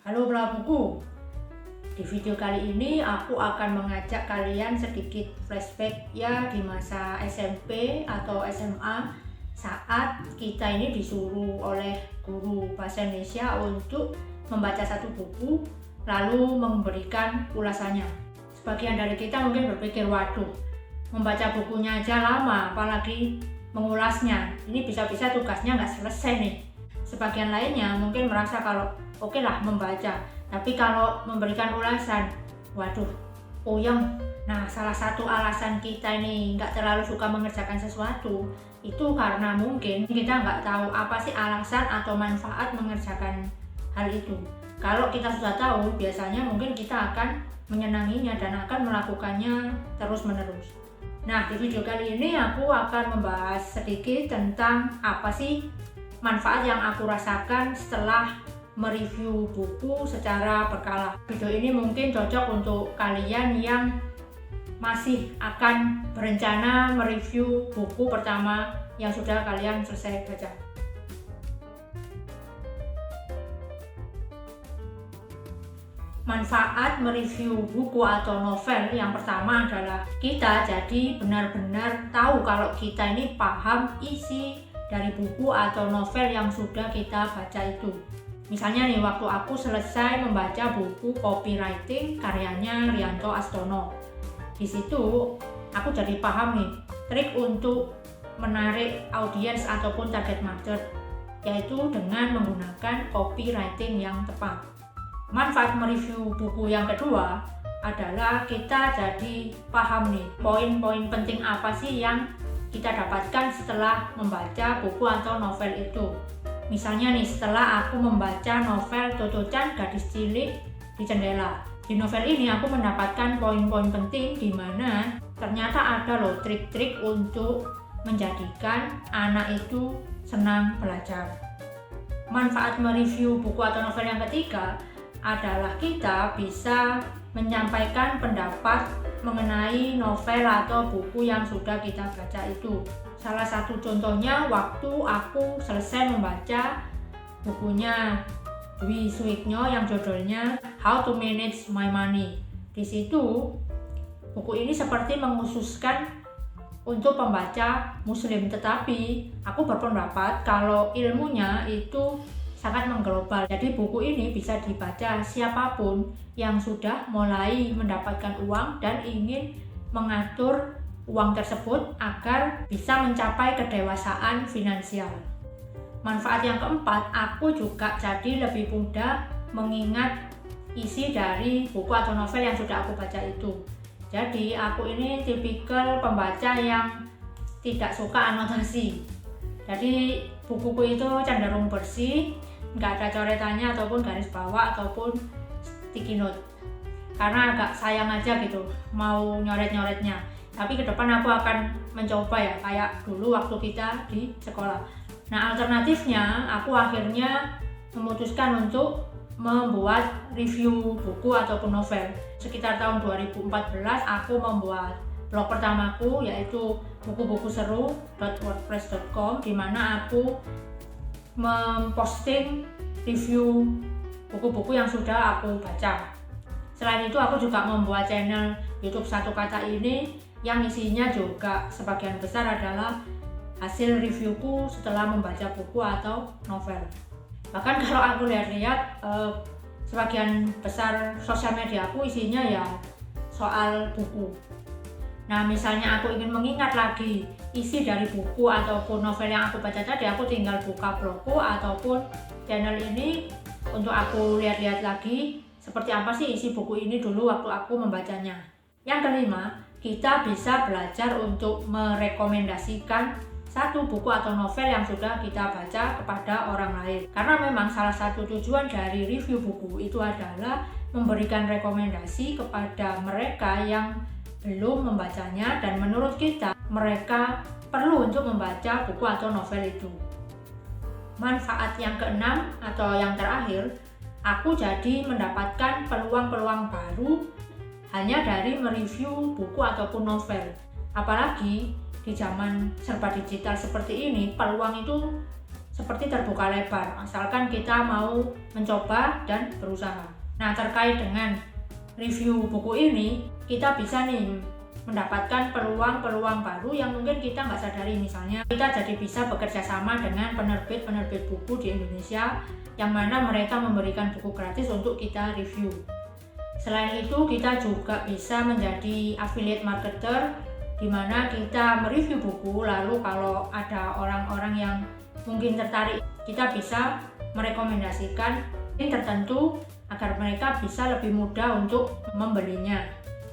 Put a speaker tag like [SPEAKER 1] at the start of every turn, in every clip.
[SPEAKER 1] Halo pelaku buku, di video kali ini aku akan mengajak kalian sedikit flashback ya di masa SMP atau SMA saat kita ini disuruh oleh guru bahasa Indonesia untuk membaca satu buku lalu memberikan ulasannya. Sebagian dari kita mungkin berpikir, waduh, membaca bukunya aja lama, apalagi mengulasnya. Ini bisa-bisa tugasnya nggak selesai nih. Sebagian lainnya mungkin merasa kalau oke lah membaca, tapi kalau memberikan ulasan, waduh, puyeng. Nah, salah satu alasan kita ini nggak terlalu suka mengerjakan sesuatu itu karena mungkin kita nggak tahu apa sih alasan atau manfaat mengerjakan hal itu. Kalau kita sudah tahu, biasanya mungkin kita akan menyenanginya dan akan melakukannya terus-menerus. Nah, di video kali ini aku akan membahas sedikit tentang apa sih manfaat yang aku rasakan setelah mereview buku secara berkala. Video ini mungkin cocok untuk kalian yang masih akan berencana mereview buku pertama yang sudah kalian selesai baca. Manfaat mereview buku atau novel yang pertama adalah kita jadi benar-benar tahu kalau kita ini paham isi dari buku atau novel yang sudah kita baca itu. Misalnya nih, waktu aku selesai membaca buku Copywriting karyanya Rianto Astono. Di situ aku jadi paham nih trik untuk menarik audiens ataupun target market, yaitu dengan menggunakan copywriting yang tepat. Manfaat mereview buku yang kedua adalah kita jadi paham nih poin-poin penting apa sih yang kita dapatkan setelah membaca buku atau novel itu. Misalnya nih, setelah aku membaca novel Toto-chan Gadis Cilik di Jendela. Di novel ini aku mendapatkan poin-poin penting di mana ternyata ada loh trik-trik untuk menjadikan anak itu senang belajar. Manfaat mereview buku atau novel yang ketiga adalah kita bisa menyampaikan pendapat mengenai novel atau buku yang sudah kita baca itu. Salah satu contohnya waktu aku selesai membaca bukunya Dwi Suiknyo yang judulnya How to Manage My Money. Di situ buku ini seperti mengkhususkan untuk pembaca muslim, tetapi aku berpendapat kalau ilmunya itu sangat mengglobal. Jadi buku ini bisa dibaca siapapun yang sudah mulai mendapatkan uang dan ingin mengatur uang tersebut agar bisa mencapai kedewasaan finansial. Manfaat yang keempat, aku juga jadi lebih mudah mengingat isi dari buku atau novel yang sudah aku baca itu. Jadi aku ini tipikal pembaca yang tidak suka anotasi. Jadi bukuku itu cenderung bersih, nggak ada coretannya ataupun garis bawah ataupun sticky note, karena agak sayang aja gitu mau nyoret-nyoretnya. Tapi ke depan aku akan mencoba ya, kayak dulu waktu kita di sekolah. Nah, alternatifnya aku akhirnya memutuskan untuk membuat review buku ataupun novel. Sekitar tahun 2014 aku membuat blog pertamaku, yaitu bukubukuseru.wordpress.com, di mana aku memposting review buku-buku yang sudah aku baca. Selain itu aku juga membuat channel YouTube Satu Kata ini yang isinya juga sebagian besar adalah hasil reviewku setelah membaca buku atau novel. Bahkan kalau aku lihat-lihat sebagian besar sosial media aku isinya ya soal buku. Nah, misalnya aku ingin mengingat lagi isi dari buku ataupun novel yang aku baca tadi, aku tinggal buka blogku ataupun channel ini untuk aku lihat-lihat lagi seperti apa sih isi buku ini dulu waktu aku membacanya. Yang kelima, kita bisa belajar untuk merekomendasikan satu buku atau novel yang sudah kita baca kepada orang lain. Karena memang salah satu tujuan dari review buku itu adalah memberikan rekomendasi kepada mereka yang belum membacanya dan menurut kita mereka perlu untuk membaca buku atau novel itu. Manfaat yang keenam atau yang terakhir, aku jadi mendapatkan peluang-peluang baru hanya dari mereview buku ataupun novel. Apalagi di zaman serba digital seperti ini, peluang itu seperti terbuka lebar, asalkan kita mau mencoba dan berusaha. Nah, terkait dengan review buku ini, kita bisa nih mendapatkan peluang-peluang baru yang mungkin kita nggak sadari. Misalnya, kita jadi bisa bekerja sama dengan penerbit-penerbit buku di Indonesia, yang mana mereka memberikan buku gratis untuk kita review. Selain itu, kita juga bisa menjadi affiliate marketer, di mana kita mereview buku, lalu kalau ada orang-orang yang mungkin tertarik, kita bisa merekomendasikan link tertentu agar mereka bisa lebih mudah untuk membelinya.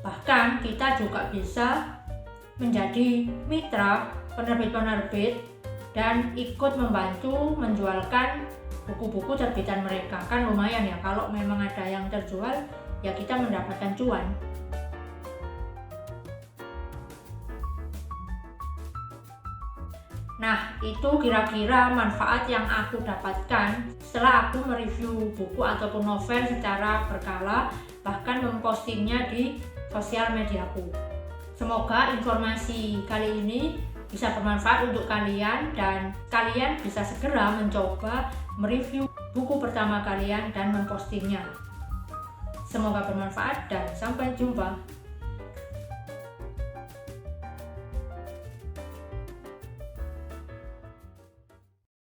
[SPEAKER 1] Bahkan kita juga bisa menjadi mitra penerbit-penerbit dan ikut membantu menjualkan buku-buku terbitan mereka. Kan lumayan ya, kalau memang ada yang terjual, ya kita mendapatkan cuan. Nah, itu kira-kira manfaat yang aku dapatkan setelah aku mereview buku ataupun novel secara berkala, bahkan mempostingnya di sosial mediaku. Semoga informasi kali ini bisa bermanfaat untuk kalian dan kalian bisa segera mencoba mereview buku pertama kalian dan mempostingnya. Semoga bermanfaat dan sampai jumpa.